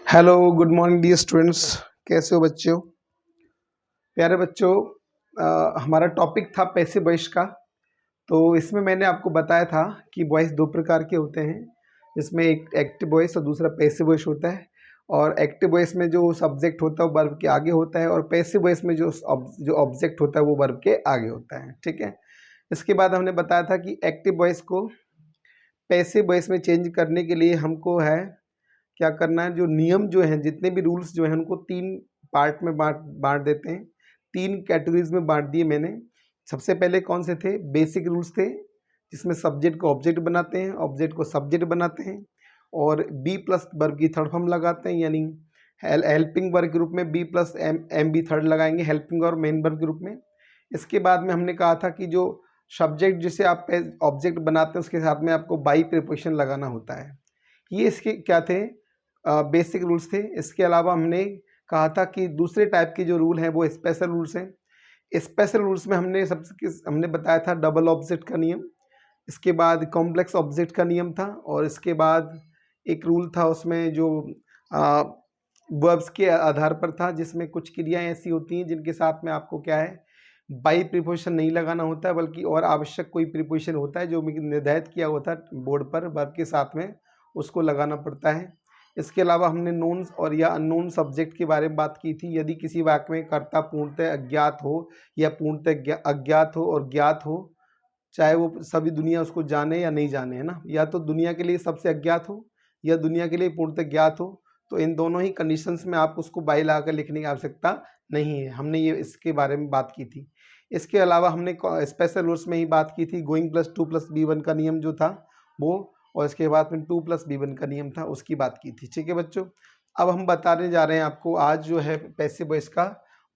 Hello, good morning dear students. कैसे हो बच्चों? प्यारे बच्चों, हमारा टॉपिक था पैसिव वॉइस का। तो इसमें मैंने आपको बताया था कि वॉइस दो प्रकार के होते हैं, जिसमें एक एक्टिव वॉइस और दूसरा पैसिव वॉइस होता है। और एक्टिव वॉइस में जो सब्जेक्ट होता है वो वर्ब के आगे होता है, और पैसिव वॉइस में जो ऑब्जेक्ट होता है वो वर्ब के आगे होता है। ठीक है। इसके बाद हमने बताया था कि एक्टिव वॉइस को पैसिव वॉइस में चेंज करने के लिए हमको है क्या करना है, जो नियम जो हैं, जितने भी रूल्स जो हैं उनको तीन पार्ट में बांट बांट देते हैं। तीन कैटेगरीज में बांट दिए मैंने। सबसे पहले कौन से थे? बेसिक रूल्स थे, जिसमें सब्जेक्ट को ऑब्जेक्ट बनाते हैं, ऑब्जेक्ट को सब्जेक्ट बनाते हैं, और बी प्लस वर्ब की थर्ड फॉर्म लगाते हैं, यानी हेल्पिंग वर्ब के रूप में be plus M B third लगाएंगे, हेल्पिंग और मेन वर्ब के रूप में। इसके बाद में हमने कहा था कि जो सब्जेक्ट जिसे आप ऑब्जेक्ट बनाते हैं उसके साथ में आपको बाई प्रीपोजिशन लगाना होता है। ये इसके क्या थे? बेसिक रूल्स थे। इसके अलावा हमने कहा था कि दूसरे टाइप के जो रूल हैं वो स्पेशल रूल्स हैं। स्पेशल रूल्स में हमने बताया था डबल ऑब्जेक्ट का नियम, इसके बाद कॉम्प्लेक्स ऑब्जेक्ट का नियम था, और इसके बाद एक रूल था उसमें जो वर्ब्स के आधार पर था, जिसमें कुछ क्रियाएं ऐसी होती हैं जिनके साथ में आपको क्या है, बाई प्रीपोजिशन नहीं लगाना होता है, बल्कि और आवश्यक कोई प्रीपोजिशन होता है जो निर्धारित किया होता है बोर्ड पर वर्ब के साथ में, उसको लगाना पड़ता है। इसके अलावा हमने नोन और या अननोन सब्जेक्ट के बारे में बात की थी। यदि किसी वाक्य में कर्ता पूर्णतः अज्ञात हो या पूर्णतः अज्ञात हो और ज्ञात हो, चाहे वो सभी दुनिया उसको जाने या नहीं जाने, है ना, या तो दुनिया के लिए सबसे अज्ञात हो या दुनिया के लिए पूर्णतः ज्ञात हो, तो इन दोनों ही कंडीशंस में आप उसको बाई लगा कर लिखने की आवश्यकता नहीं है। हमने ये इसके बारे में बात की थी। इसके अलावा हमने स्पेशल रूल्स में ही बात की थी, going plus to plus V one का नियम जो था वो, और इसके बाद में टू प्लस बी वन का नियम था, उसकी बात की थी। ठीक है बच्चों, अब हम बताने जा रहे हैं आपको आज जो है पैसिव वॉइस का,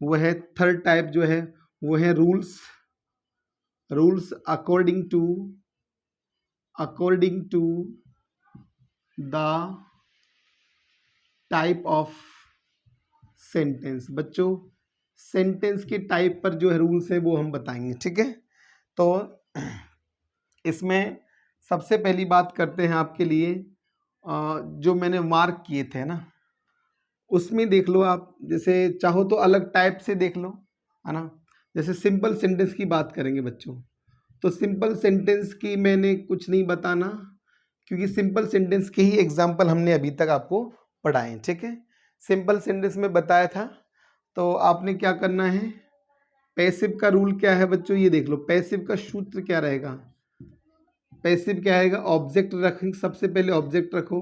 वो है थर्ड टाइप जो है, वो है rules according to the type of sentence. बच्चों, सेंटेंस के टाइप पर जो है रूल्स है वो हम बताएंगे। ठीक है, तो इसमें सबसे पहली बात करते हैं आपके लिए, जो मैंने मार्क किए थे ना, उसमें देख लो आप, जैसे चाहो तो अलग टाइप से देख लो, है ना। जैसे सिंपल सेंटेंस की बात करेंगे बच्चों, तो सिंपल सेंटेंस की मैंने कुछ नहीं बताना, क्योंकि सिंपल सेंटेंस के ही एग्जाम्पल हमने अभी तक आपको पढ़ाए। ठीक है, सिंपल सेंटेंस में बताया था, तो आपने क्या करना है, पैसिव का रूल क्या है बच्चों, ये देख लो। पैसिव का सूत्र क्या रहेगा? पैसिव क्या आएगा? ऑब्जेक्ट रखेंगे, सबसे पहले ऑब्जेक्ट रखो,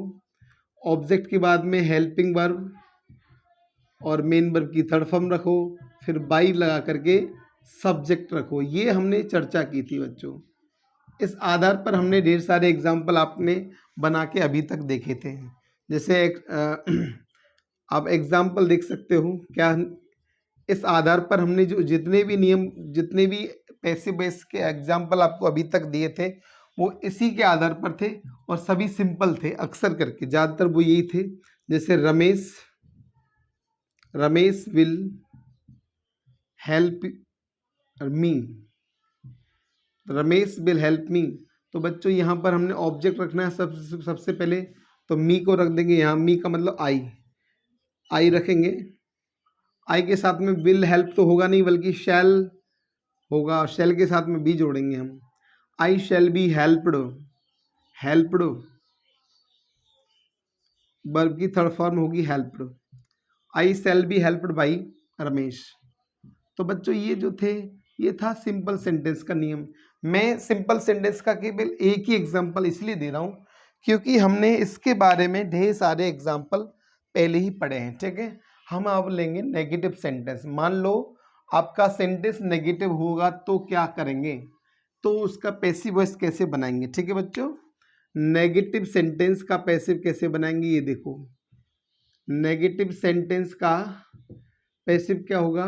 ऑब्जेक्ट के बाद में हेल्पिंग वर्ब और मेन वर्ब की थर्ड फॉर्म रखो, फिर बाई लगा करके सब्जेक्ट रखो। ये हमने चर्चा की थी बच्चों। इस आधार पर हमने ढेर सारे एग्जाम्पल आपने बना के अभी तक देखे थे। जैसे आप एग्जाम्पल देख सकते हो क्या, इस आधार पर हमने जो जितने भी नियम, जितने भी पैसिव वॉइस के एग्जाम्पल आपको अभी तक दिए थे, वो इसी के आधार पर थे, और सभी सिंपल थे। अक्सर करके ज़्यादातर वो यही थे। जैसे Ramesh will help me, Ramesh will help me. तो बच्चों यहाँ पर हमने ऑब्जेक्ट रखना है सबसे पहले, तो मी को रख देंगे यहाँ। मी का मतलब आई रखेंगे। आई के साथ में विल हेल्प तो होगा नहीं, बल्कि शैल होगा, और शैल के साथ में बी जोड़ेंगे हम। आई शैल बी हेल्प्ड वर्ब की थर्ड फॉर्म होगी helped. I shall be helped by Ramesh. तो बच्चों ये जो थे, ये था सिंपल सेंटेंस का नियम। मैं सिंपल सेंटेंस का केवल एक ही एग्जांपल इसलिए दे रहा हूँ क्योंकि हमने इसके बारे में ढेर सारे एग्जांपल पहले ही पढ़े हैं। ठीक है, हम अब लेंगे नेगेटिव सेंटेंस। मान लो आपका सेंटेंस नेगेटिव होगा तो क्या करेंगे, तो उसका पैसिव वॉइस कैसे बनाएंगे। ठीक है बच्चों, नेगेटिव सेंटेंस का पैसिव कैसे बनाएंगे, ये देखो। नेगेटिव सेंटेंस का पैसिव क्या होगा,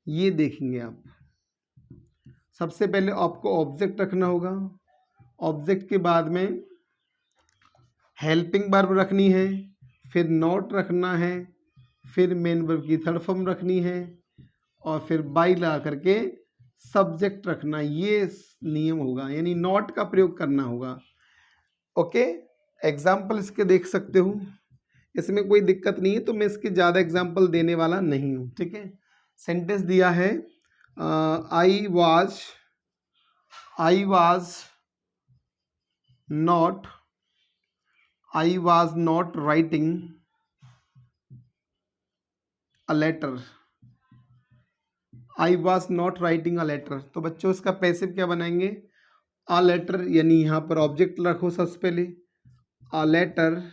ये देखेंगे आप। सबसे पहले आपको ऑब्जेक्ट रखना होगा, ऑब्जेक्ट के बाद में हेल्पिंग वर्ब रखनी है, फिर नॉट रखना है, फिर मेन वर्ब की थर्ड फॉर्म रखनी है, और फिर बाई लगा करके सब्जेक्ट रखना। ये नियम होगा, यानी नॉट का प्रयोग करना होगा। ओके, एग्जाम्पल इसके देख सकते हो। इसमें कोई दिक्कत नहीं है, तो मैं इसके ज़्यादा एग्जाम्पल देने वाला नहीं हूँ, ठीक है। सेंटेंस दिया है I was not writing a letter. I was not writing a letter, तो बच्चों इसका पैसिव क्या बनाएंगे? अ लेटर, यानी यहाँ पर ऑब्जेक्ट रखो सबसे पहले। A letter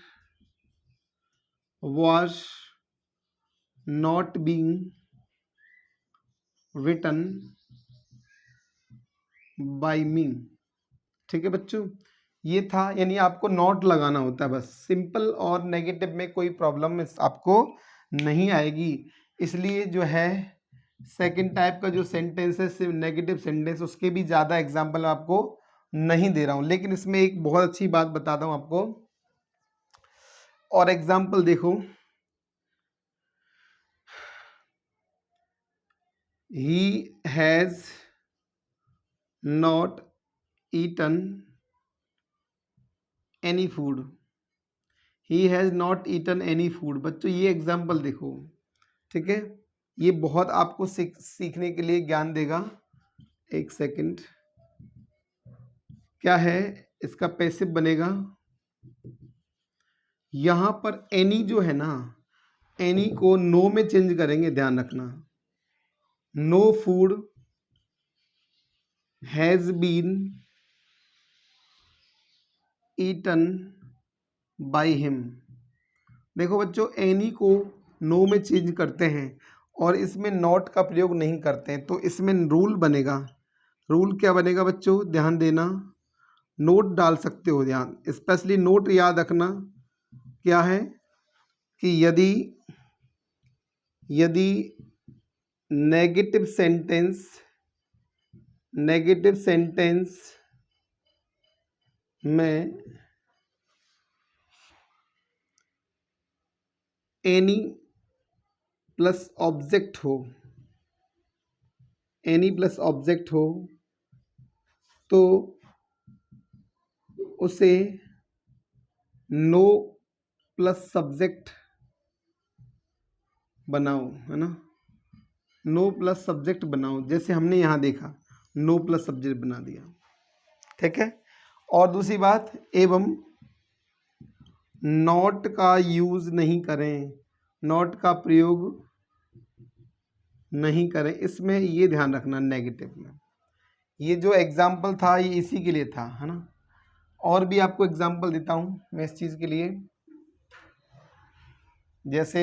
was not being written by me. ठीक है बच्चों, ये था, यानी आपको नॉट लगाना होता है बस, सिंपल, और नेगेटिव में कोई प्रॉब्लम आपको नहीं आएगी। इसलिए जो है सेकंड टाइप का जो सेंटेंस है सिर्फ नेगेटिव सेंटेंस, उसके भी ज़्यादा एग्जाम्पल आपको नहीं दे रहा हूँ, लेकिन इसमें एक बहुत अच्छी बात बताता हूँ आपको। और एग्जाम्पल देखो, he has not eaten any food. He has not eaten any food. बच्चों ये एग्जाम्पल देखो, ठीक है, ये बहुत आपको सीखने के लिए ज्ञान देगा। एक सेकंड, क्या है इसका पैसिव बनेगा? यहां पर एनी जो है ना, एनी को नो में चेंज करेंगे, ध्यान रखना। No food has been eaten by him. देखो बच्चों, एनी को नो में चेंज करते हैं और इसमें नॉट का प्रयोग नहीं करते हैं, तो इसमें रूल बनेगा। रूल क्या बनेगा बच्चों, ध्यान देना, नोट डाल सकते हो, ध्यान, स्पेशली नोट याद रखना। क्या है कि यदि नेगेटिव सेंटेंस में एनी प्लस ऑब्जेक्ट हो, तो उसे नो प्लस सब्जेक्ट बनाओ, है ना, नो प्लस सब्जेक्ट बनाओ, जैसे हमने यहाँ देखा नो प्लस सब्जेक्ट बना दिया, ठीक है। और दूसरी बात, एवं नॉट का यूज नहीं करें, नॉट का प्रयोग नहीं करें, इसमें ये ध्यान रखना नेगेटिव में। ये जो एग्जाम्पल था ये इसी के लिए था, है ना। और भी आपको एग्जाम्पल देता हूँ मैं इस चीज़ के लिए, जैसे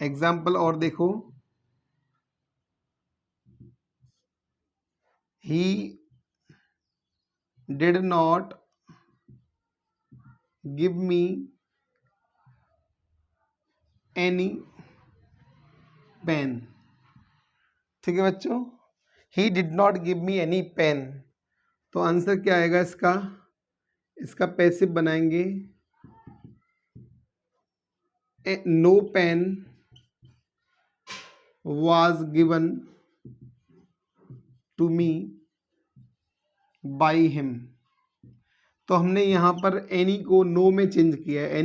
एग्जाम्पल और देखो, he did not give me any pen. ठीक है बच्चों, he did not give me any pen, तो आंसर क्या आएगा इसका पैसिव बनाएंगे, नो पेन was given to me by him। तो हमने यहाँ पर एनी को नो में चेंज किया है,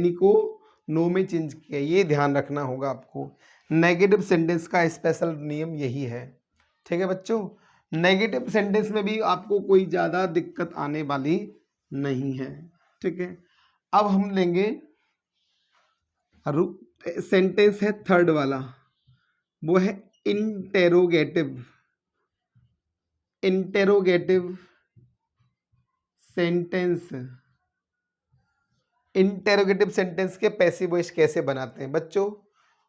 ये ध्यान रखना होगा आपको। नेगेटिव सेंटेंस का स्पेशल नियम यही है, ठीक है बच्चों। नेगेटिव सेंटेंस में भी आपको कोई ज़्यादा दिक्कत आने वाली नहीं है, ठीक है। अब हम लेंगे सेंटेंस है थर्ड वाला, वो है इंटेरोगेटिव सेंटेंस। इंटेरोगेटिव सेंटेंस के पैसिव वॉइस कैसे बनाते हैं बच्चों?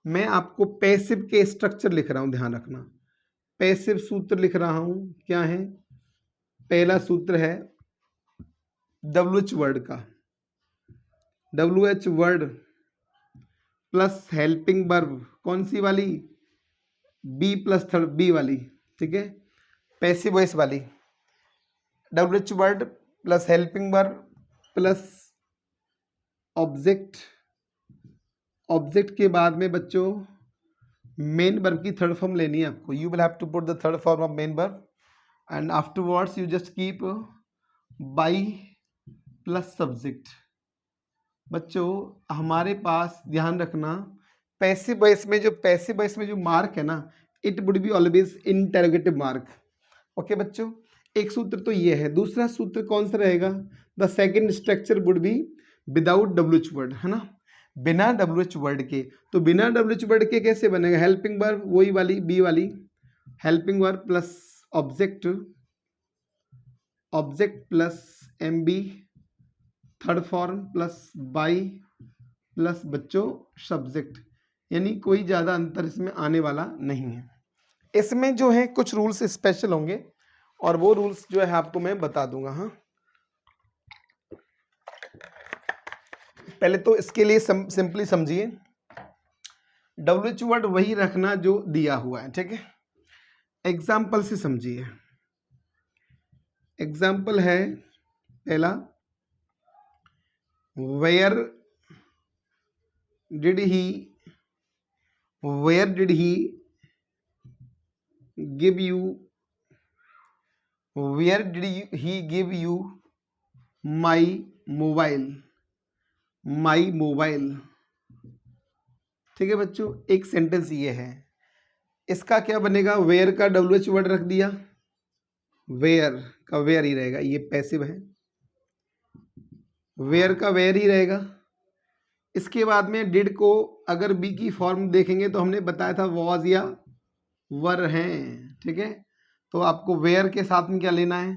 मैं आपको पैसिव के स्ट्रक्चर लिख रहा हूं, ध्यान रखना। पैसिव सूत्र लिख रहा हूं, क्या है? पहला सूत्र है WH वर्ड का, WH word plus helping verb, कौन सी वाली? बी प्लस थर्ड, बी वाली, ठीक है, पैसिव वॉइस वाली। WH word plus helping verb plus object के बाद में बच्चों मेन वर्ब की थर्ड फॉर्म लेनी है आपको। You will have to put the third form of main verb and afterwards you just keep by plus subject, बच्चों हमारे पास ध्यान रखना, पैसिव वॉइस में जो मार्क है ना, it would be always interrogative mark. Okay बच्चों, एक सूत्र तो ये है। दूसरा सूत्र कौन सा रहेगा? The second structure would be without WH word, है ना, बिना डब्ल्यूएच वर्ड के। तो बिना डब्ल्यूएच वर्ड के कैसे बनेगा? हेल्पिंग वर्ब वही वाली बी वाली, helping verb plus object, object plus M B, third form plus by plus बच्चों सब्जेक्ट, यानी कोई ज़्यादा अंतर इसमें आने वाला नहीं है। इसमें जो है कुछ रूल्स स्पेशल होंगे और वो रूल्स जो है आपको मैं बता दूंगा। हाँ, पहले तो इसके लिए सिंपली समझिए, डब्ल्यूएच वर्ड वही रखना जो दिया हुआ है, ठीक है। एग्जाम्पल से समझिए। एग्जाम्पल है पहला, where did he give you, where did he give you my mobile, my mobile, ठीक है बच्चों। एक सेंटेंस ये है, इसका क्या बनेगा? वेयर का डब्ल्यूएच वर्ड रख दिया, वेयर का वेयर ही रहेगा, ये पैसिव है, वेयर का वेयर ही रहेगा। इसके बाद में डिड को अगर बी की फॉर्म देखेंगे तो हमने बताया था वॉज या वर हैं, ठीक है। तो आपको वेयर के साथ में क्या लेना है?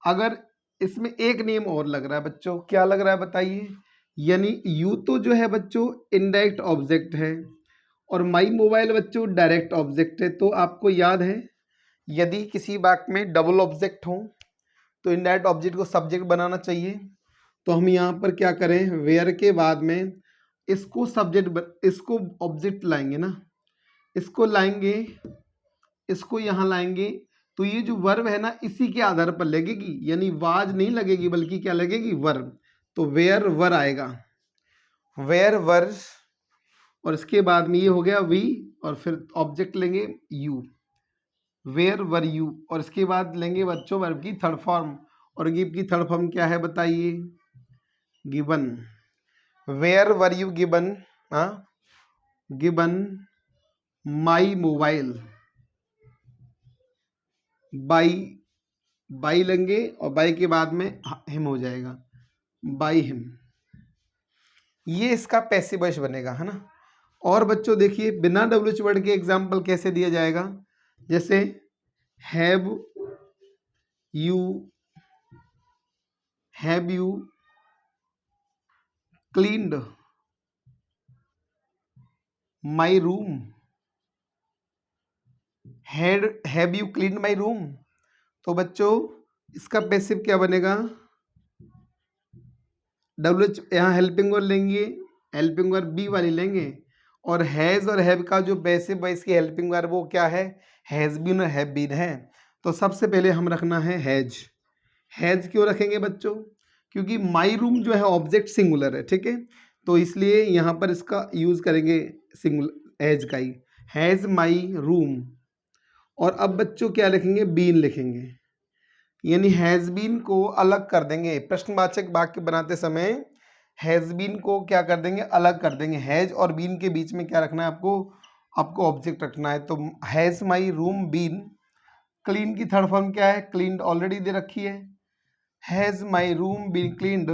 अगर इसमें एक नियम और लग रहा है बच्चों, क्या लग रहा है बताइए? यानी यू तो जो है बच्चों इनडायरेक्ट ऑब्जेक्ट है और माई मोबाइल बच्चों डायरेक्ट ऑब्जेक्ट है। तो आपको याद है, यदि किसी वाक्य में डबल ऑब्जेक्ट हो तो इनडायरेक्ट ऑब्जेक्ट को सब्जेक्ट बनाना चाहिए। तो हम यहाँ पर क्या करें, वेयर के बाद में इसको सब्जेक्ट, इसको ऑब्जेक्ट लाएंगे ना, इसको लाएंगे, इसको यहाँ लाएंगे, तो ये जो वर्ब है ना इसी के आधार पर लगेगी, यानी वाज नहीं लगेगी बल्कि क्या लगेगी? वर्ब। तो वेयर वर आएगा, वेयर वर, और इसके बाद में ये हो गया वी, और फिर ऑब्जेक्ट लेंगे यू, वेयर वर यू, और इसके बाद लेंगे बच्चों वर्ब की थर्ड फॉर्म, और गिव की थर्ड फॉर्म क्या है बताइए? Given. Where were you given? हाँ, given my mobile, by, by लेंगे और बाई के बाद में हिम हो जाएगा, बाई हिम। ये इसका पैसिव वॉइस बनेगा, है ना। और बच्चों देखिए बिना डब्ल्यूएच वर्ड के एग्जाम्पल कैसे दिया जाएगा? जैसे have you, have you cleaned my room, have you cleaned my room. तो बच्चों इसका पैसिव क्या बनेगा? डब्ल्यूएच, यहाँ हेल्पिंग वर्ब लेंगे, हेल्पिंग वर्ब बी वाली लेंगे, और हैज़ और हैव का जो पैसिव वॉइस की हेल्पिंग वर्ब वो क्या है? हैज़ बीन और हैव बीन है। तो सबसे पहले हम रखना है हैज। हैज क्यों रखेंगे बच्चों? क्योंकि माई रूम जो है ऑब्जेक्ट सिंगुलर है, ठीक है, तो इसलिए यहाँ पर इसका यूज़ करेंगे सिंगुलर हैज का ही, हैज़ माई रूम। और अब बच्चों क्या लिखेंगे? बीन लिखेंगे, यानी हैज़ बीन को अलग कर देंगे। प्रश्नवाचक वाक्य बनाते समय हैज़ बीन को क्या कर देंगे? अलग कर देंगे। हैज़ और बीन के बीच में क्या रखना है आपको? आपको ऑब्जेक्ट रखना है। तो has my room been, clean की थर्ड फॉर्म क्या है? क्लीन्ड ऑलरेडी दे रखी है। Has my room been cleaned,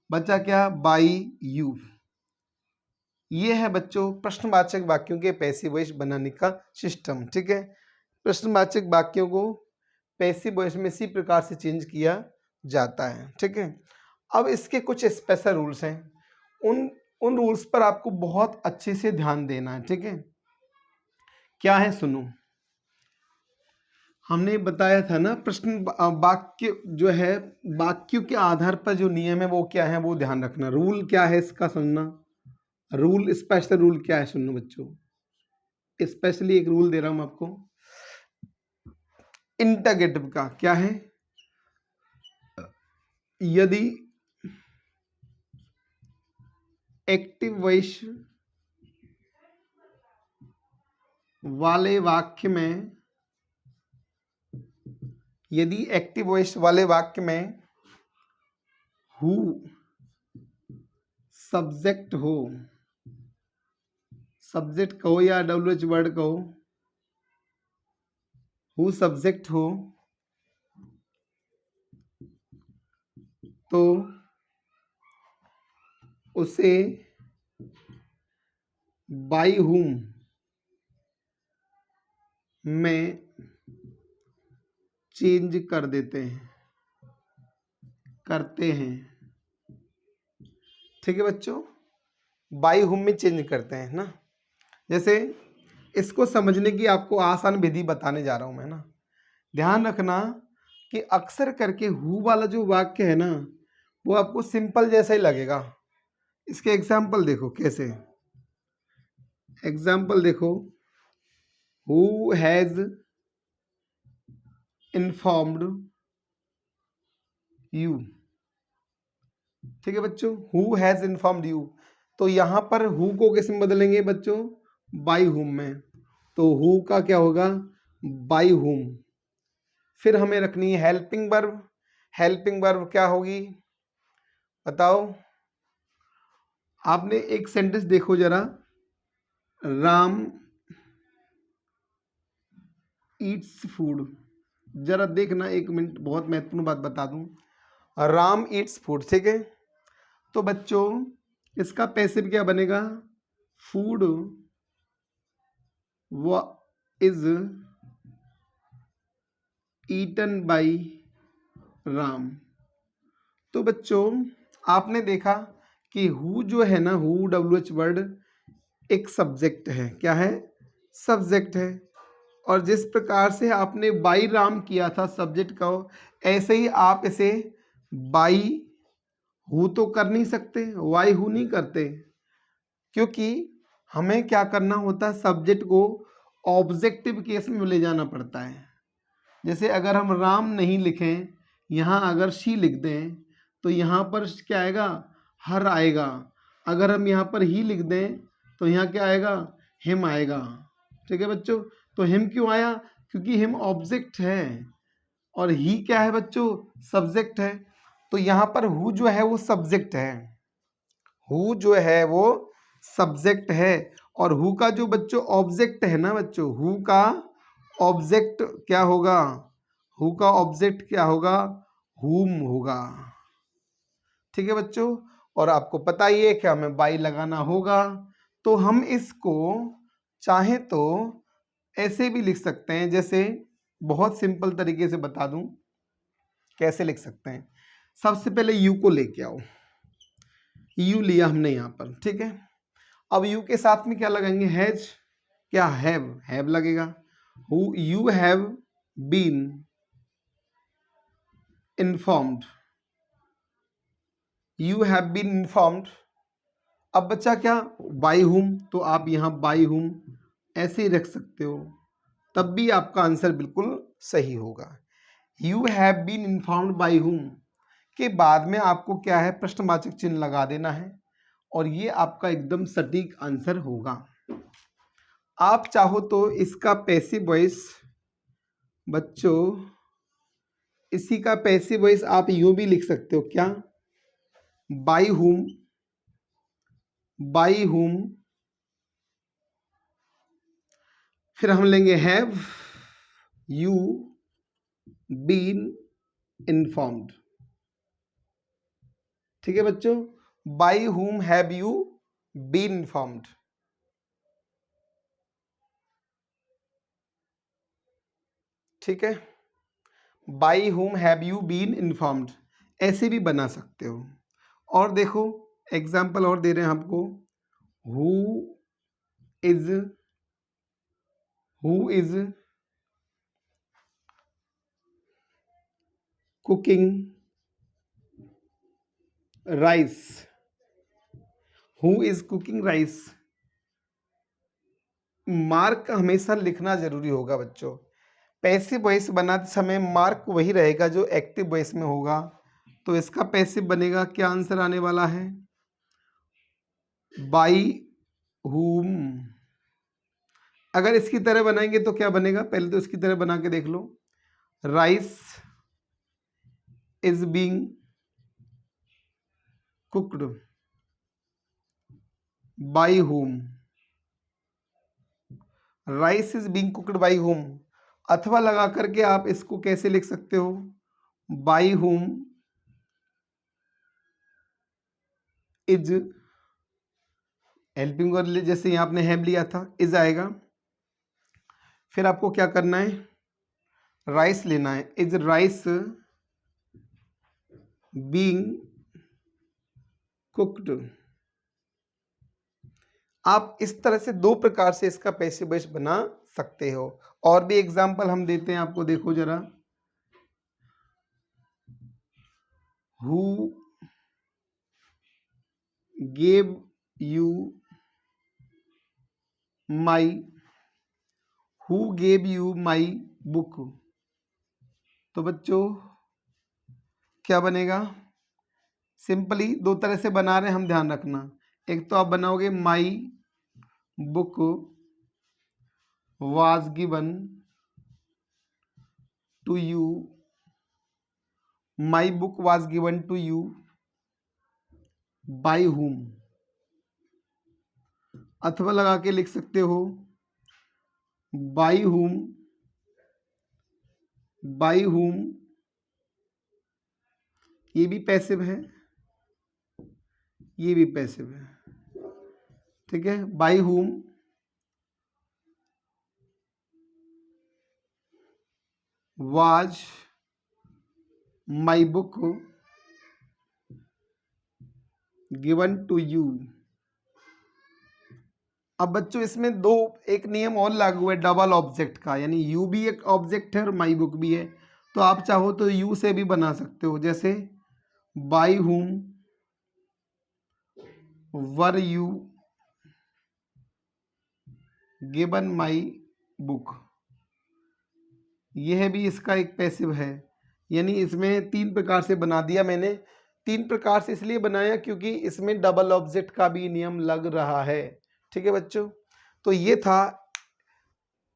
बचा क्या? By you. ये है बच्चों प्रश्नवाचक वाक्यों के पैसिव वॉइस बनाने का सिस्टम, ठीक है। प्रश्नवाचक वाक्यों को पैसिव वॉइस में इसी प्रकार से चेंज किया जाता है, ठीक है। अब इसके कुछ स्पेशल रूल्स हैं, उन उन रूल्स पर आपको बहुत अच्छे से ध्यान देना है, ठीक है। क्या है सुनो, हमने बताया था ना प्रश्न वाक्य जो है, वाक्यों के आधार पर जो नियम है वो क्या है, वो ध्यान रखना। रूल क्या है इसका सुनना, रूल स्पेशल रूल क्या है सुनना बच्चों। स्पेशली एक रूल दे रहा हूं आपको, इंटरगेटिव का क्या है? यदि एक्टिव वॉइस वाले वाक्य में, यदि एक्टिव वॉइस वाले वाक्य में हु सब्जेक्ट हो, सब्जेक्ट कहो या WH वर्ड कहो, हु सब्जेक्ट हो तो उसे बाई हुम में चेंज कर देते हैं, करते हैं। ठीक है बच्चों, बाई हुम में चेंज करते हैं ना। जैसे इसको समझने की आपको आसान विधि बताने जा रहा हूं मैं ना। ध्यान रखना कि अक्सर करके हु वाला जो वाक्य है ना वो आपको सिंपल जैसा ही लगेगा। इसके एग्जाम्पल देखो कैसे, एग्जाम्पल देखो, हु हैज इन्फॉर्म्ड यू। ठीक है बच्चों, हु हैज इन्फॉर्म्ड यू, तो यहां पर हु को किस में बदलेंगे बच्चों, बाई हुम में। तो हु का क्या होगा, बाई हुम। फिर हमें रखनी है हेल्पिंग वर्ब। हेल्पिंग वर्ब क्या होगी बताओ, आपने एक सेंटेंस देखो जरा, राम ईट्स फूड। जरा देखना, एक मिनट, बहुत महत्वपूर्ण बात बता दूं, राम ईट्स फूड। ठीक है, तो बच्चों इसका पैसिव क्या बनेगा, फूड व इज ईटन बाई राम। तो बच्चों आपने देखा कि हु जो है ना, हु WH वर्ड एक सब्जेक्ट है। क्या है, सब्जेक्ट है। और जिस प्रकार से आपने बाई राम किया था सब्जेक्ट का, ऐसे ही आप इसे बाई हु तो कर नहीं सकते, वाई हु नहीं करते, क्योंकि हमें क्या करना होता है, सब्जेक्ट को ऑब्जेक्टिव केस में ले जाना पड़ता है। जैसे अगर हम राम नहीं लिखें, यहाँ अगर शी लिख दें तो यहाँ पर क्या आएगा, हर आएगा। अगर हम यहाँ पर ही लिख दें तो यहाँ क्या आएगा, हिम आएगा। ठीक है बच्चों, तो हिम क्यों आया, क्योंकि हिम ऑब्जेक्ट है और ही क्या है बच्चों, सब्जेक्ट है। तो यहाँ पर हु जो है वो सब्जेक्ट है, हु जो है वो सब्जेक्ट है। और हु का जो बच्चों ऑब्जेक्ट है ना बच्चों, हु का ऑब्जेक्ट क्या होगा, हु का ऑब्जेक्ट क्या होगा, हुम होगा। ठीक है बच्चों, और आपको पता ही है कि हमें बाई लगाना होगा। तो हम इसको चाहे तो ऐसे भी लिख सकते हैं, जैसे बहुत सिंपल तरीके से बता दूं कैसे लिख सकते हैं। सबसे पहले यू को लेके आओ, यू लिया हमने यहाँ पर। ठीक है, अब यू के साथ में क्या लगाएंगे, हैज, क्या हैव, हैव लगेगा। Who you have been informed, you have been informed. अब बच्चा क्या, बाई हुम, तो आप यहाँ बाई हुम ऐसे ही रख सकते हो, तब भी आपका आंसर बिल्कुल सही होगा। You have been informed by whom के बाद में आपको क्या है, प्रश्नवाचक चिन्ह लगा देना है और ये आपका एकदम सटीक आंसर होगा। आप चाहो तो इसका पैसिव वॉइस बच्चों, इसी का पैसिव वॉइस आप यूं भी लिख सकते हो, क्या, बाई हुम, बाई हुम, फिर हम लेंगे हैव यू बीन इन्फॉर्म्ड। ठीक है बच्चों, बाई हुम हैव यू बीन इन्फॉर्म्ड। ठीक है, बाई हुम हैव यू बीन इन्फॉर्म्ड ऐसे भी बना सकते हो। और देखो एग्जाम्पल और दे रहे हैं आपको, who is, who is cooking rice, who is cooking rice. Mark हमेशा लिखना जरूरी होगा बच्चों। पैसिव वॉइस बनाते समय मार्क वही रहेगा जो एक्टिव वॉइस में होगा। तो इसका पैसिव बनेगा, क्या आंसर आने वाला है, बाई हुम। अगर इसकी तरह बनाएंगे तो क्या बनेगा, पहले तो इसकी तरह बना के देख लो, rice is being cooked by whom, rice is being cooked by whom, अथवा लगा करके आप इसको कैसे लिख सकते हो, by whom is, helping verb जैसे यहाँ आपने हैव लिया था, इज आएगा। फिर आपको क्या करना है, राइस लेना है, इज राइस बीइंग कुक्ड। आप इस तरह से दो प्रकार से इसका पैसिव वॉइस बना सकते हो। और भी एग्जांपल हम देते हैं आपको, देखो जरा, who gave you my, who gave you my book. तो बच्चों क्या बनेगा, सिंपली दो तरह से बना रहे हैं हम, ध्यान रखना। एक तो आप बनाओगे my book was given to you, my book was given to you by whom, अथवा लगा के लिख सकते हो बाई whom, बाई whom, ये भी पैसिव है, ये भी पैसिव है, ठीक है। By whom was my book given to you. अब बच्चों इसमें एक नियम और लागू है डबल ऑब्जेक्ट का, यानी यू भी एक ऑब्जेक्ट है और माई बुक भी है। तो आप चाहो तो यू से भी बना सकते हो, जैसे by whom were you given my book, यह भी इसका एक पैसिव है। यानी इसमें तीन प्रकार से बना दिया मैंने। तीन प्रकार से इसलिए बनाया क्योंकि इसमें डबल ऑब्जेक्ट का भी नियम लग रहा है, ठीक है बच्चों। तो ये था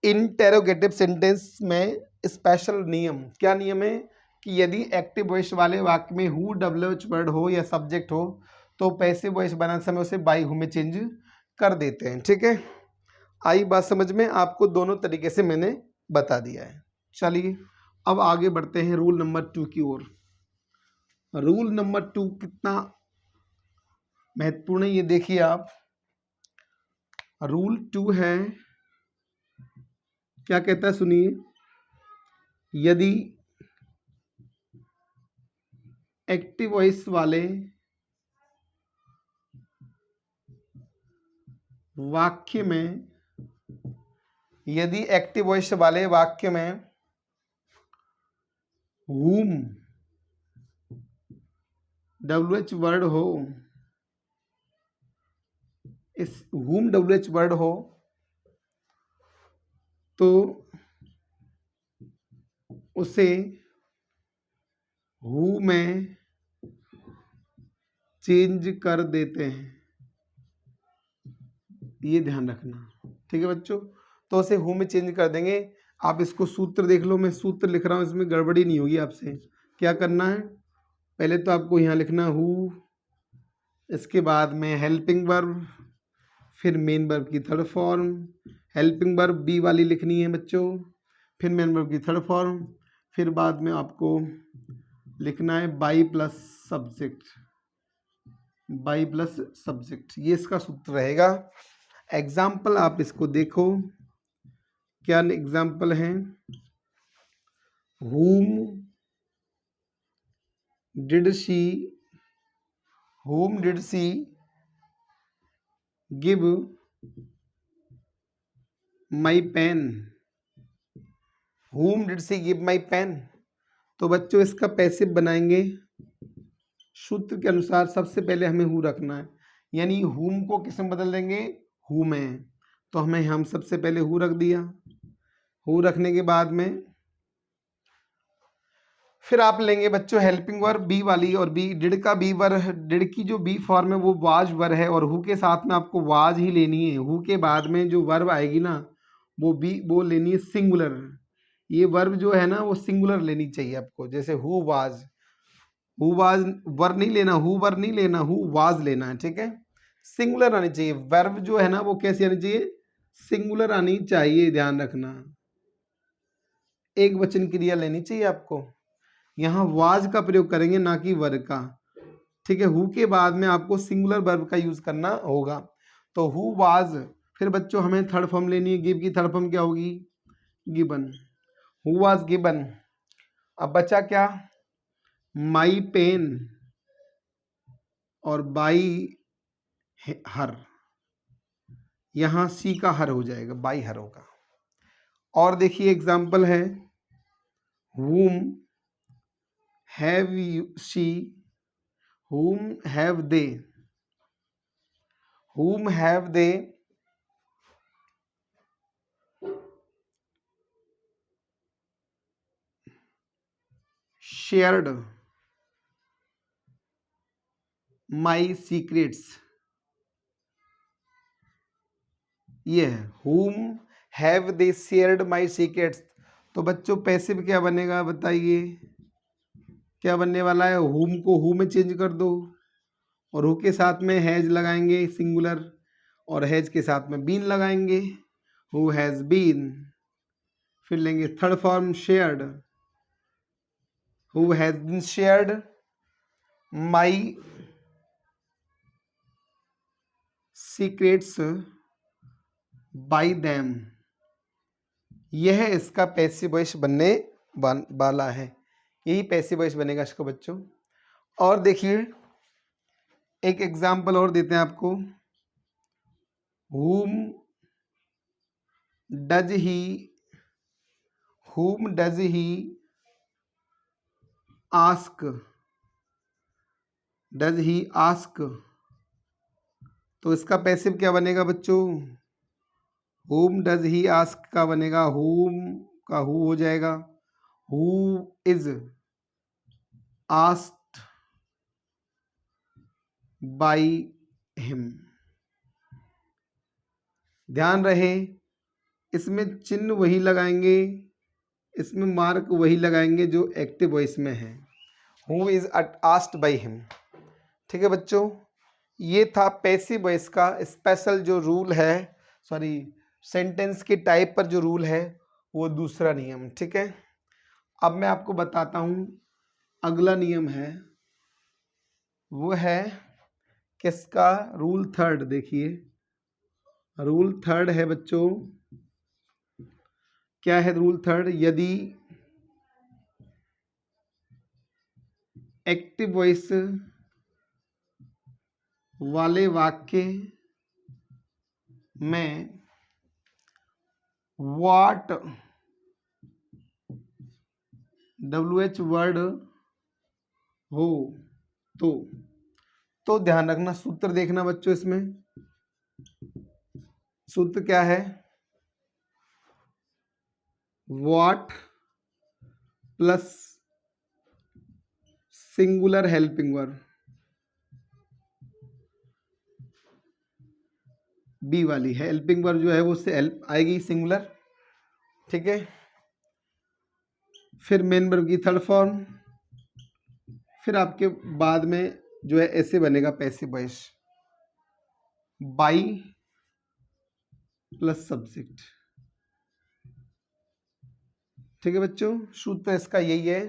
इंटेरोगेटिव सेंटेंस में स्पेशल नियम। क्या नियम है कि यदि एक्टिव वॉइस वाले वाक्य में हु डब्ल्यूएच वर्ड हो या सब्जेक्ट हो तो पैसिव वॉइस बनाते समय उसे बाई हु में चेंज कर देते हैं, ठीक है। आई बात समझ में, आपको दोनों तरीके से मैंने बता दिया है। चलिए अब आगे बढ़ते हैं रूल नंबर 2 की ओर। रूल नंबर 2 कितना महत्वपूर्ण है ये देखिए आप। रूल 2 है, क्या कहता है सुनिए, यदि एक्टिव वॉइस वाले वाक्य में, यदि एक्टिव वॉइस वाले वाक्य में whom WH वर्ड हो, इस whom WH वर्ड हो तो उसे who में चेंज कर देते हैं, ये ध्यान रखना, ठीक है बच्चों। तो उसे who में चेंज कर देंगे। आप इसको सूत्र देख लो, मैं सूत्र लिख रहा हूँ, इसमें गड़बड़ी नहीं होगी आपसे। क्या करना है, पहले तो आपको यहाँ लिखना हु, इसके बाद में हेल्पिंग वर्ब, फिर मेन वर्ब की third form, helping verb be वाली लिखनी है बच्चों, फिर मेन वर्ब की थर्ड फॉर्म, फिर बाद में आपको लिखना है by plus subject, by plus subject, ये इसका सूत्र रहेगा। एग्जाम्पल आप इसको देखो, क्या एग्जाम्पल हैं, whom did she give my pen, whom did she give my pen। तो बच्चों इसका पैसिव बनाएंगे सूत्र के अनुसार। सबसे पहले हमें हु रखना है, यानी whom को किस में बदल देंगे, हु में। तो हम सबसे पहले हु रख दिया। हु रखने के बाद में फिर आप लेंगे बच्चों हेल्पिंग वर्ब बी वाली, और बी डिड का बी वर्ब, डिड की जो बी फॉर्म है वो वाज वर्ब है, और हु के साथ में आपको वाज ही लेनी है। हु के बाद में जो वर्ब आएगी ना वो लेनी है सिंगुलर। ये वर्ब जो है ना वो सिंगुलर लेनी चाहिए आपको, जैसे हु वाज वर्ब नहीं लेना, हु वर्ब नहीं लेना, हु वाज लेना है, ठीक है। सिंगुलर आनी चाहिए। वर्ब जो है ना वो कैसी आनी चाहिए? सिंगुलर आनी चाहिए, ध्यान रखना। एक वचन क्रिया लेनी चाहिए आपको। यहाँ वाज का प्रयोग करेंगे, ना कि वर का। ठीक है, हु के बाद में आपको सिंगुलर वर्ब का यूज करना होगा। तो हु वाज, फिर बच्चों हमें थर्ड फॉर्म लेनी है। गिव की थर्ड फॉर्म क्या होगी? गिवन। Who was given. अब बचा क्या? माई पेन और बाई हर। यहां सी का हर हो जाएगा, बाई हर होगा। और देखिए एग्जाम्पल है, whom have she, whom have they, whom have they shared my secrets। ये है whom have they shared my secrets। तो बच्चों पैसिव क्या बनेगा बताइए? क्या बनने वाला है? whom को who में चेंज कर दो, और who के साथ में हैज लगाएंगे सिंगुलर, और हैज के साथ में बीन लगाएंगे, who has been। फिर लेंगे third form shared, who has been shared my secrets by them। यह इसका पैसिव वॉइस बनने वाला है, यही पैसिव वॉइस बनेगा इसको बच्चों। और देखिए एक एग्जाम्पल और देते हैं आपको, whom does he ask, does he ask। तो इसका पैसिव क्या बनेगा बच्चों? whom does he ask का बनेगा, whom का who हो जाएगा, who is asked by him। ध्यान रहे इसमें चिन्ह वही लगाएंगे, इसमें मार्क वही लगाएंगे जो एक्टिव वॉइस में है, who is asked by him। ठीक है बच्चों, ये था पैसिव वॉइस का स्पेशल जो रूल है, सॉरी सेंटेंस के टाइप पर जो रूल है वो दूसरा नियम। ठीक है, अब मैं आपको बताता हूं अगला नियम है, वो है किसका? Rule third. देखिए रूल थर्ड है बच्चों, क्या है रूल थर्ड? यदि एक्टिव वॉइस वाले वाक्य में व्हाट WH वर्ड हो तो ध्यान रखना, सूत्र देखना बच्चों। इसमें सूत्र क्या है? What plus singular helping verb, be वाली है हेल्पिंग वर्ब जो है वो उससे हेल्प आएगी सिंगुलर। ठीक है, फिर मेन वर्ब की थर्ड फॉर्म, फिर आपके बाद में जो है ऐसे बनेगा passive voice, by plus subject. ठीक है बच्चों, सूत्र इसका यही है।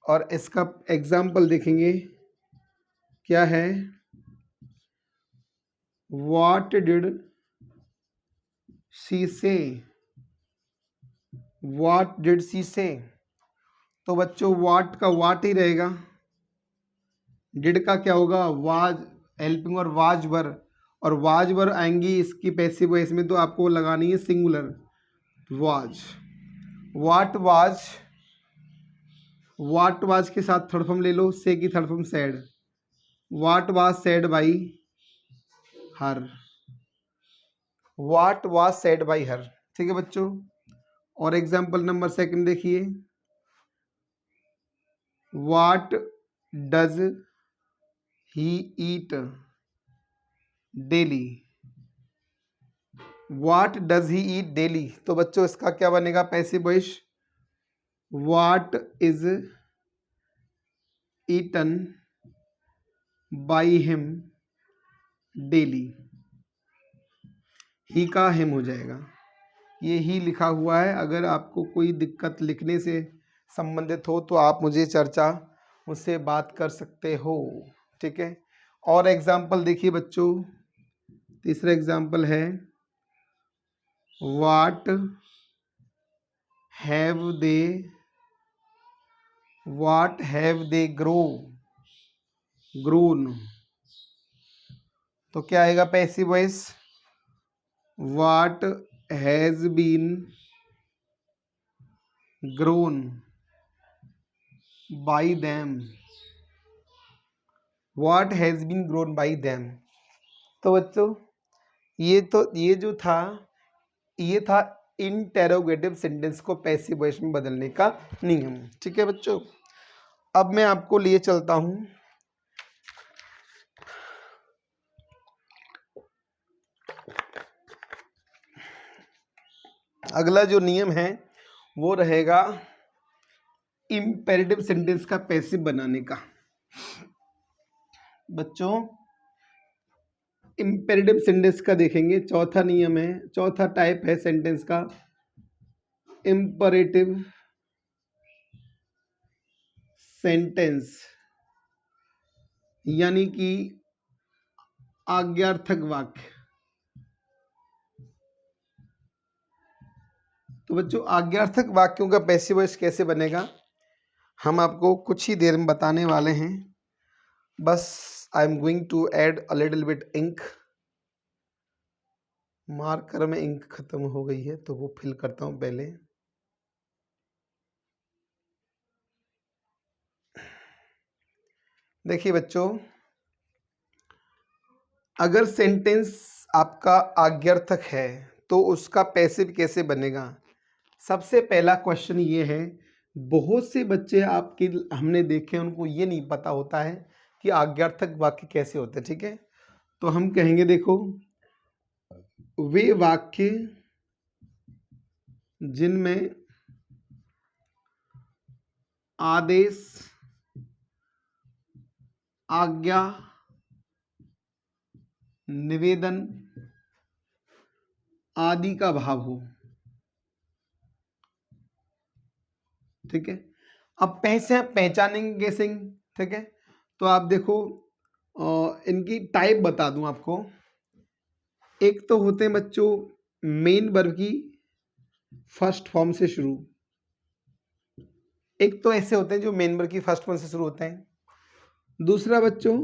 और इसका एग्जाम्पल देखेंगे, क्या है? व्हाट डिड शी से, व्हाट डिड शी से। तो बच्चों व्हाट का व्हाट ही रहेगा, डिड का क्या होगा? वाज हेल्पिंग और वाज वर, और वाज वर आएंगी इसकी पैसिव वॉइस में, तो आपको लगानी है singular was. What was, what was के साथ थर्ड फॉर्म ले लो, से की third form said, what was said by her, what was said by her. ठीक है बच्चों, और एग्जाम्पल नंबर सेकंड देखिए, what does he eat daily, what does he eat daily. तो बच्चों इसका क्या बनेगा passive voice? What is eaten by him daily, he का हिम हो जाएगा, ये ही लिखा हुआ है। अगर आपको कोई दिक्कत लिखने से संबंधित हो तो आप मुझे चर्चा मुझसे बात कर सकते हो, ठीक है। और एग्जाम्पल देखिए बच्चों, तीसरा एग्जाम्पल है वाट हैव दे ग्रोन, तो क्या आएगा passive voice, what has been grown by them, what has been grown by them. तो बच्चों ये जो था, ये था इंटेरोगेटिव सेंटेंस को पैसिव वॉइस में बदलने का नियम, ठीक है बच्चों। अब मैं आपको लिए चलता हूं अगला जो नियम है वो रहेगा इंपेरेटिव सेंटेंस का पैसिव बनाने का। बच्चों इंपेरेटिव सेंटेंस का देखेंगे, चौथा नियम है, चौथा टाइप है सेंटेंस का इंपेरेटिव सेंटेंस, यानी कि आज्ञार्थक वाक्य। तो बच्चों आज्ञार्थक वाक्यों का पैसिव वॉइस कैसे बनेगा हम आपको कुछ ही देर में बताने वाले हैं। बस I am going to add a little bit ink, marker में इंक खत्म हो गई है तो वो फिल करता हूं पहले। देखिए बच्चों, अगर सेंटेंस आपका आज्ञार्थक है तो उसका पैसिव कैसे बनेगा। सबसे पहला क्वेश्चन ये है, बहुत से बच्चे आपके हमने देखे उनको ये नहीं पता होता है कि आज्ञार्थक वाक्य कैसे होते हैं, ठीक है। तो हम कहेंगे देखो, वे वाक्य जिनमें आदेश, आज्ञा, निवेदन आदि का भाव हो, ठीक है। अब पैसे पहचानेंगे कैसे, ठीक है। तो आप देखो इनकी टाइप बता दूं आपको। एक तो होते हैं बच्चों मेन वर्ब की फर्स्ट फॉर्म से शुरू, एक तो ऐसे होते हैं जो मेन वर्ब की फर्स्ट फॉर्म से शुरू होते हैं। दूसरा बच्चों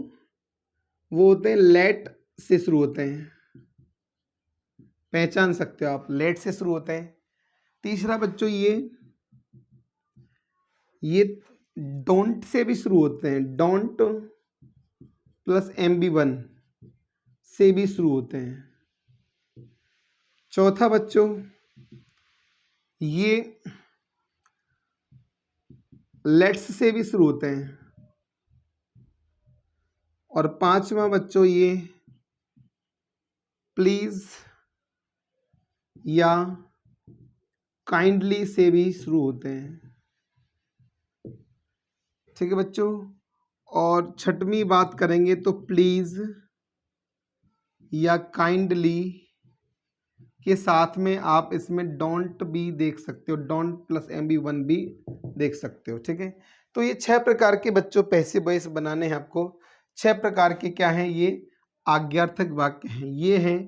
वो होते हैं लेट से शुरू होते हैं, पहचान सकते हो आप, लेट से शुरू होते हैं। तीसरा बच्चों ये डोंट से भी शुरू होते हैं, डोंट प्लस MB1 से भी शुरू होते हैं। चौथा बच्चों ये लेट्स से भी शुरू होते हैं। और पांचवा बच्चों ये प्लीज या काइंडली से भी शुरू होते हैं, ठीक है बच्चों। और छठवीं बात करेंगे तो प्लीज या काइंडली के साथ में आप इसमें डोंट भी देख सकते हो, डोंट प्लस MB1 भी देख सकते हो, ठीक है। तो ये 6 प्रकार के बच्चों पैसिव वॉइस बनाने हैं आपको। 6 प्रकार के क्या हैं, ये आज्ञार्थक वाक्य हैं। ये हैं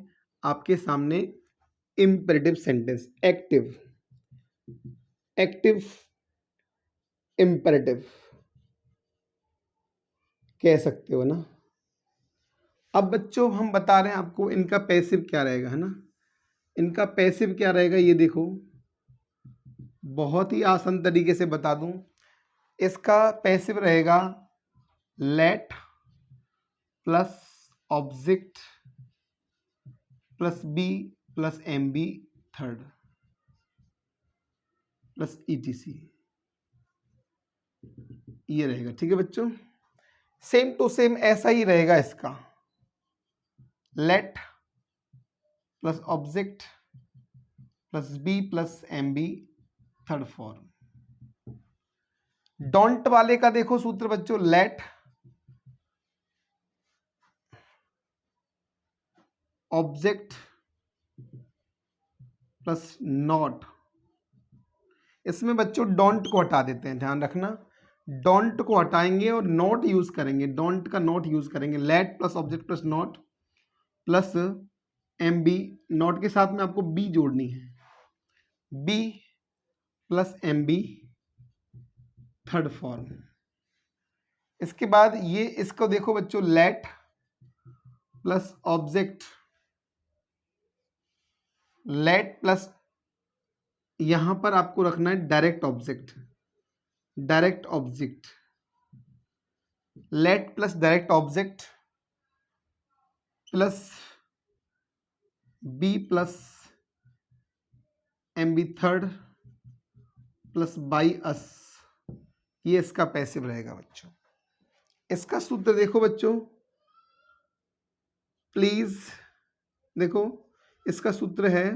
आपके सामने इंपेरेटिव सेंटेंस, एक्टिव इंपेरेटिव कह सकते हो ना। अब बच्चों हम बता रहे हैं आपको इनका पैसिव क्या रहेगा, है ना। इनका पैसिव क्या रहेगा ये देखो, बहुत ही आसान तरीके से बता दूं। इसका पैसिव रहेगा let plus object plus be plus MB third plus ETC, ये रहेगा, ठीक है बच्चों। सेम टू सेम ऐसा ही रहेगा इसका, let plus object plus be plus MB third form. Don't वाले का देखो सूत्र बच्चों, लेट ऑब्जेक्ट प्लस नॉट। इसमें बच्चों डोंट को हटा देते हैं, ध्यान रखना, डोंट को हटाएंगे और नॉट यूज करेंगे, डोंट का नॉट यूज करेंगे। Let plus object plus not plus M B, not के साथ में आपको बी जोड़नी है, be plus M B third form. इसके बाद ये इसको देखो बच्चों, let plus object, let plus यहां पर आपको रखना है direct object, direct object, let plus direct object plus be plus M B third plus by us, ये इसका पैसिव रहेगा बच्चों। इसका सूत्र देखो बच्चों प्लीज, देखो इसका सूत्र है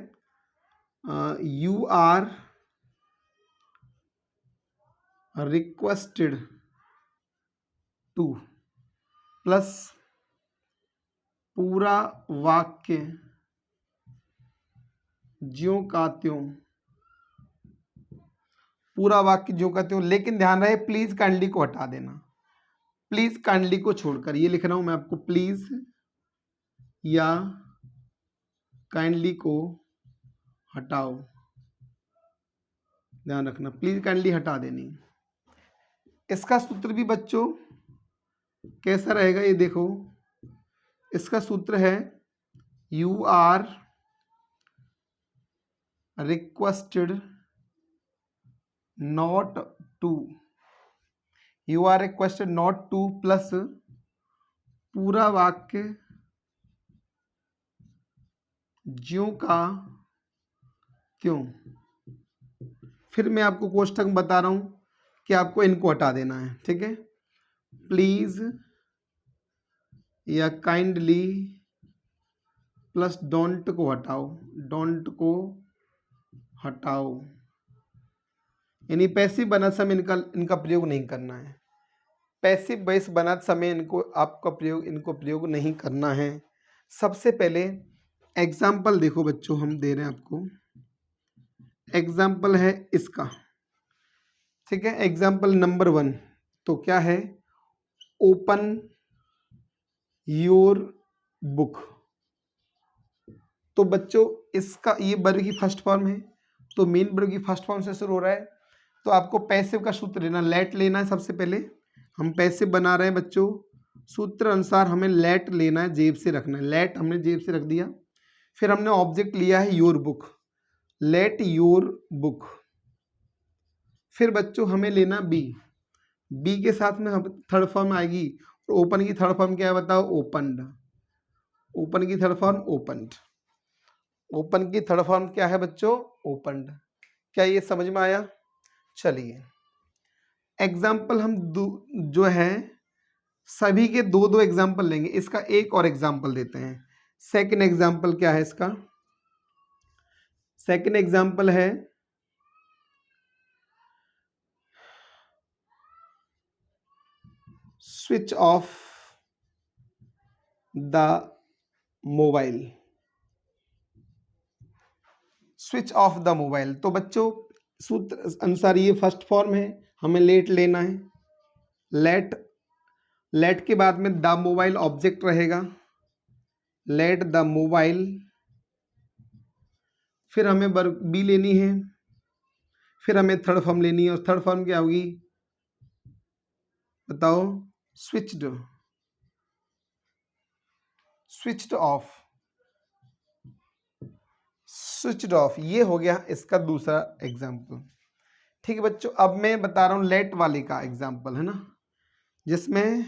you are requested to plus पूरा वाक्य ज्यों का त्यों, पूरा वाक्य ज्यों का त्यों, लेकिन ध्यान रहे प्लीज काइंडली को हटा देना, प्लीज काइंडली को छोड़कर, ये लिख रहा हूं मैं आपको, प्लीज या काइंडली को हटाओ, ध्यान रखना, प्लीज काइंडली हटा देनी। इसका सूत्र भी बच्चों कैसा रहेगा ये देखो, इसका सूत्र है you are requested not to, you are requested not to plus पूरा वाक्य ज्यों का त्यों। फिर मैं आपको कोष्ठक बता रहा हूं कि आपको इनको हटा देना है, ठीक है, प्लीज या काइंडली प्लस डोंट को हटाओ, डोंट को हटाओ, यानी पैसिव बनाते समय इनका प्रयोग नहीं करना है, पैसिव वॉइस बनाते समय इनको प्रयोग नहीं करना है। सबसे पहले एग्जाम्पल देखो बच्चों, हम दे रहे हैं आपको, एग्जाम्पल है इसका, ठीक है, एग्जाम्पल नंबर 1 तो क्या है, ओपन योर बुक। तो बच्चों इसका ये वर्ब की फर्स्ट फॉर्म है, तो मेन वर्ब की फर्स्ट फॉर्म से शुरू हो रहा है, तो आपको पैसिव का सूत्र लेना, लेट लेना है। सबसे पहले हम पैसिव बना रहे हैं बच्चों, सूत्र अनुसार हमें लेट लेना है, जेब से रखना है, लेट हमने जेब से रख दिया। फिर हमने ऑब्जेक्ट लिया है your book, let your book. फिर बच्चों हमें लेना बी, बी के साथ में हम थर्ड फॉर्म आएगी, और ओपन की थर्ड फॉर्म क्या है बताओ, ओपनड, ओपन की थर्ड फॉर्म ओपनड, ओपन की थर्ड फॉर्म क्या है बच्चों, ओपनड। क्या ये समझ में आया? चलिए एग्जाम्पल हम जो है सभी के दो दो एग्जाम्पल लेंगे, इसका एक और एग्जाम्पल देते हैं। सेकंड एग्जाम्पल क्या है इसका, सेकंड एग्जाम्पल है switch off the mobile, switch off the mobile. तो बच्चों सूत्र अनुसार ये फर्स्ट फॉर्म है, हमें लेट लेना है, लेट, लेट के बाद में द मोबाइल ऑब्जेक्ट रहेगा, लेट द मोबाइल। फिर हमें वर्ब बी लेनी है, फिर हमें थर्ड फॉर्म लेनी है, और थर्ड फॉर्म क्या होगी बताओ, switched, switched off, switched off. ये हो गया इसका दूसरा एग्जाम्पल। ठीक है बच्चों, अब मैं बता रहा हूं लेट वाले का एग्जाम्पल, है ना, जिसमें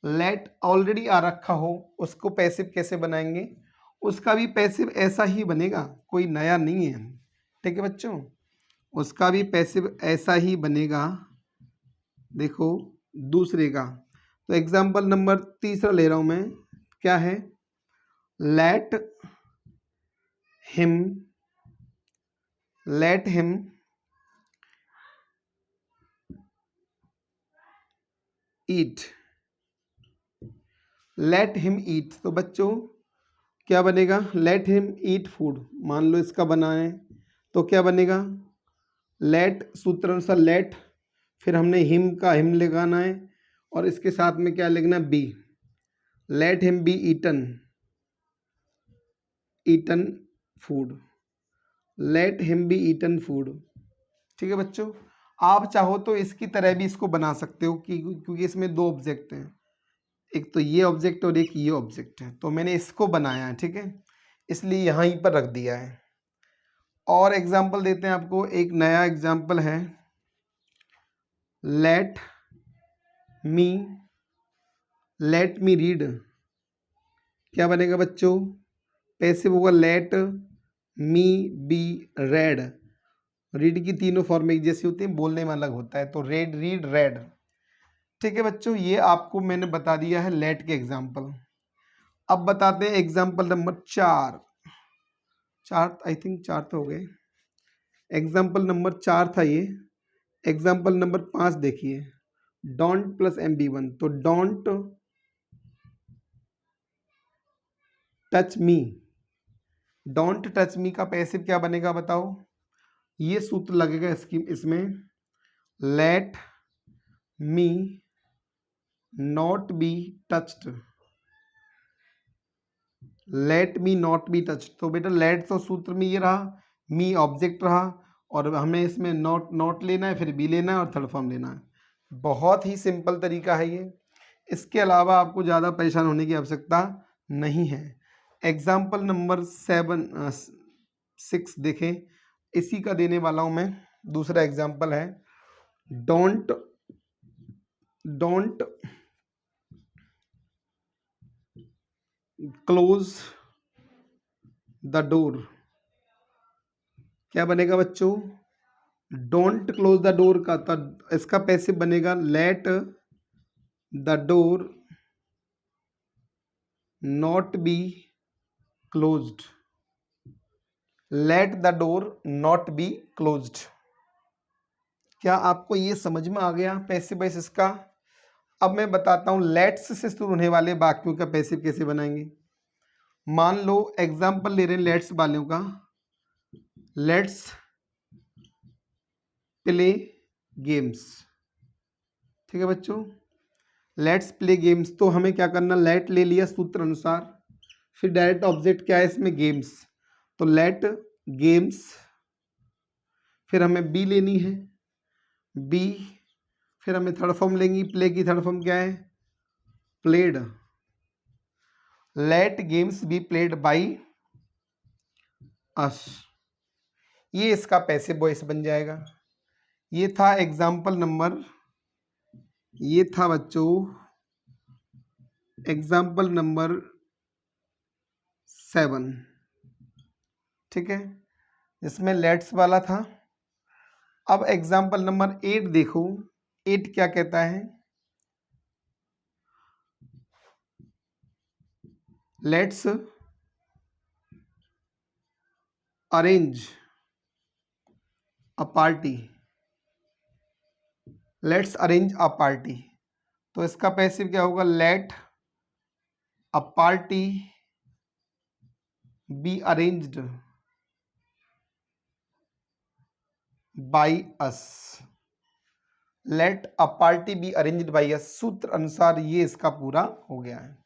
लेट ऑलरेडी आ रखा हो, उसको पैसिव कैसे बनाएंगे, उसका भी पैसिव ऐसा ही बनेगा, कोई नया नहीं है। ठीक है बच्चों, उसका भी पैसिव ऐसा ही बनेगा। देखो दूसरे का, तो एग्जाम्पल नंबर तीसरा ले रहा हूं मैं, क्या है, लेट हिम, लेट हिम ईट, लेट हिम ईट। तो बच्चों क्या बनेगा, लेट हिम ईट फूड, मान लो इसका बना है तो क्या बनेगा, लेट, सूत्र अनुसार लेट, फिर हमने हिम का हिम लगाना है और इसके साथ में क्या लिखना, be, let him be eaten, eaten food, let him be eaten food. ठीक है बच्चों, आप चाहो तो इसकी तरह भी इसको बना सकते हो कि क्योंकि इसमें दो ऑब्जेक्ट हैं, एक तो ये ऑब्जेक्ट और एक ये ऑब्जेक्ट है, तो मैंने इसको बनाया है, ठीक है, इसलिए यहाँ पर रख दिया है। और एग्जाम्पल देते हैं आपको, एक नया एग्जाम्पल है, लेट मी रीड, क्या बनेगा बच्चों, पैसिव होगा let me be read, read की तीनों फॉर्म एक जैसी होती हैं, बोलने में अलग होता है, तो रेड, रीड, रेड। ठीक है बच्चों, ये आपको मैंने बता दिया है लेट के एग्जाम्पल। अब बताते हैं एग्जाम्पल नंबर 4, आई थिंक 4 तो हो गए, एग्जाम्पल नंबर 4 था ये। एग्जाम्पल नंबर 5 देखिए, डोंट प्लस MB1, तो don't touch me, don't touch me का पैसिव क्या बनेगा बताओ, ये सूत्र लगेगा इसमें, let me not be touched, let me not be touched. तो बेटा लेट तो सूत्र में ये रहा, मी ऑब्जेक्ट रहा, और हमें इसमें नॉट लेना है, फिर बी लेना है और थर्ड फॉर्म लेना है। बहुत ही सिंपल तरीका है ये, इसके अलावा आपको ज़्यादा परेशान होने की आवश्यकता नहीं है। एग्जाम्पल नंबर 6 देखें, इसी का देने वाला हूँ मैं, दूसरा एग्जाम्पल है, डोंट क्लोज द डोर, क्या बनेगा बच्चों, डोंट क्लोज द डोर का, तो इसका पैसिव बनेगा let the door not be closed, let the door not be closed. क्या आपको ये समझ में आ गया पैसिव वॉइस इसका? अब मैं बताता हूँ लेट्स से शुरू होने वाले वाक्यों का पैसिव कैसे बनाएंगे। मान लो एग्जाम्पल ले रहे हैं लेट्स वालों का, लेट्स प्ले गेम्स, ठीक है बच्चों, लेट्स प्ले गेम्स, तो हमें क्या करना, लेट ले लिया सूत्र अनुसार, फिर डायरेक्ट ऑब्जेक्ट क्या है इसमें, गेम्स, तो लेट गेम्स, फिर हमें बी लेनी है, बी, फिर हमें थर्ड फॉर्म लेंगी, प्ले की थर्ड फॉर्म क्या है, played, let games be played by us, ये इसका पैसिव वॉइस बन जाएगा। ये था एग्जाम्पल नंबर, ये था बच्चों एग्जाम्पल नंबर 7, ठीक है, इसमें लेट्स वाला था। अब एग्जाम्पल नंबर 8 देखो, 8 क्या कहता है, let's arrange a party, let's arrange a party, तो इसका पैसिव क्या होगा, let a party be arranged by us, let a party be arranged by us, सूत्र अनुसार ये इसका पूरा हो गया है।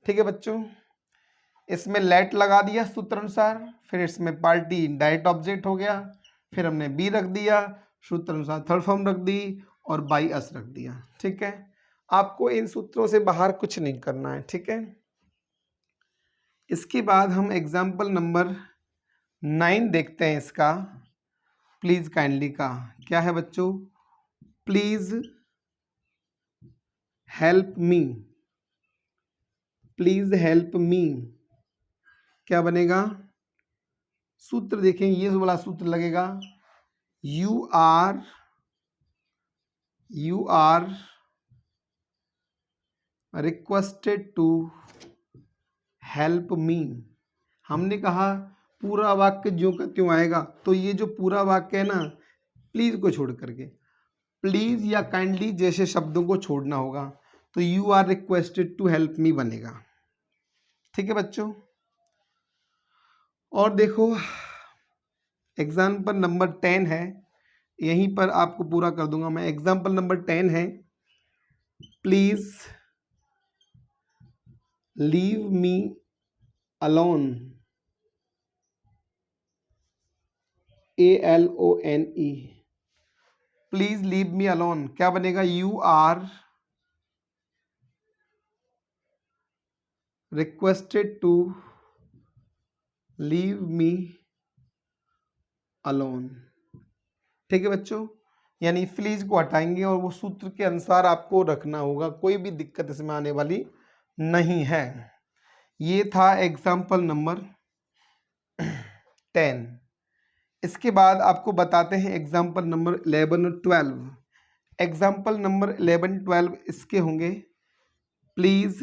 ठीक है बच्चों, इसमें लेट लगा दिया सूत्र अनुसार, फिर इसमें पार्टी डायरेक्ट ऑब्जेक्ट हो गया, फिर हमने बी रख दिया, सूत्र अनुसार थर्ड फॉर्म रख दी और बाई अस रख दिया। ठीक है, आपको इन सूत्रों से बाहर कुछ नहीं करना है। ठीक है, इसके बाद हम एग्जाम्पल नंबर 9 देखते हैं इसका, प्लीज काइंडली का क्या है बच्चों, please help me, please help me, क्या बनेगा, सूत्र देखें, ये वाला सूत्र लगेगा, you are requested to help me. हमने कहा पूरा वाक्य ज्यों का त्यों आएगा, तो ये जो पूरा वाक्य है ना, प्लीज को छोड़ करके, प्लीज या काइंडली जैसे शब्दों को छोड़ना होगा, तो you are requested to help me बनेगा। ठीक है बच्चों, और देखो एग्जाम्पल नंबर 10 है, यहीं पर आपको पूरा कर दूंगा मैं। एग्जाम्पल नंबर 10 है, please leave me alone, ALONE, please leave me alone. क्या बनेगा? You are requested to leave me alone. ठीक है बच्चों, यानी प्लीज को हटाएंगे और वो सूत्र के अनुसार आपको रखना होगा, कोई भी दिक्कत इसमें आने वाली नहीं है। ये था एग्जाम्पल नंबर 10। इसके बाद आपको बताते हैं एग्जाम्पल नंबर 11 और 12। एग्जाम्पल नंबर 11, 12 इसके होंगे, प्लीज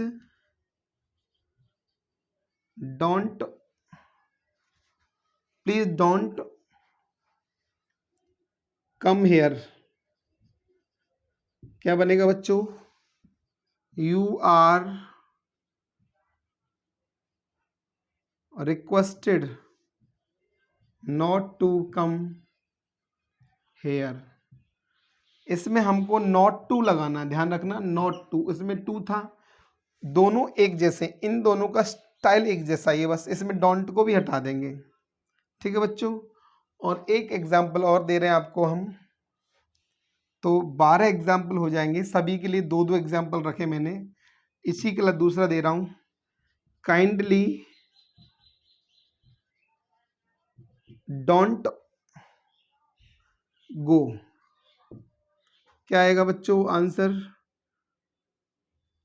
डोंट कम हेयर। क्या बनेगा बच्चों? You are requested not to come here. इसमें हमको नॉट टू लगाना, ध्यान रखना, नॉट टू, इसमें टू था, दोनों एक जैसे, इन दोनों का स्टाइल एक जैसा ही है, बस इसमें डोंट को भी हटा देंगे। ठीक है बच्चों, और एक एग्जाम्पल और दे रहे हैं आपको हम, तो 12 एग्जाम्पल हो जाएंगे। सभी के लिए 2-2 एग्जाम्पल रखे मैंने, इसी के लिए दूसरा दे रहा हूं, काइंडली डोंट गो। क्या आएगा बच्चों answer?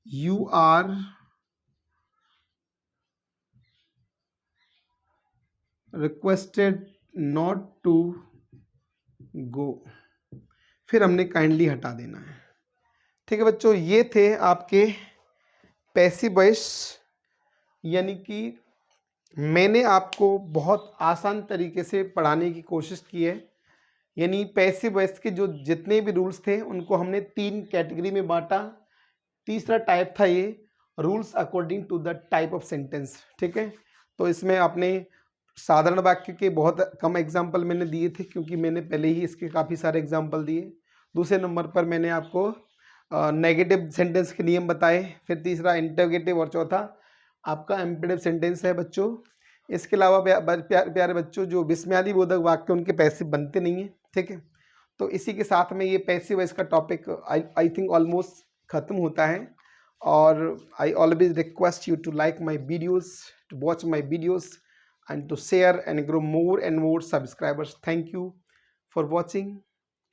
You are requested not to go, फिर हमने काइंडली हटा देना है। ठीक है बच्चों, ये थे आपके पैसिव वॉइस, यानी कि मैंने आपको बहुत आसान तरीके से पढ़ाने की कोशिश की है। यानी पैसिव वॉइस के जो जितने भी रूल्स थे उनको हमने 3 कैटेगरी में बांटा। तीसरा टाइप था ये rules according to the type of sentence. ठीक है, तो इसमें आपने साधारण वाक्य के बहुत कम एग्जाम्पल मैंने दिए थे, क्योंकि मैंने पहले ही इसके काफ़ी सारे एग्जाम्पल दिए। दूसरे नंबर पर मैंने आपको नेगेटिव सेंटेंस के नियम बताए, फिर तीसरा इंटरोगेटिव, और चौथा आपका एम्पेरेटिव सेंटेंस है बच्चों। इसके अलावा प्यारे बच्चों, जो विस्मयादि बोधक वाक्य उनके पैसिव बनते नहीं हैं। ठीक है, तो इसी के साथ में ये पैसिव वॉइस का टॉपिक आई थिंक ऑलमोस्ट ख़त्म होता है। और I always request you to like my videos, to watch my videos, and to share and grow more and more subscribers. Thank you for watching.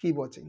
Keep watching.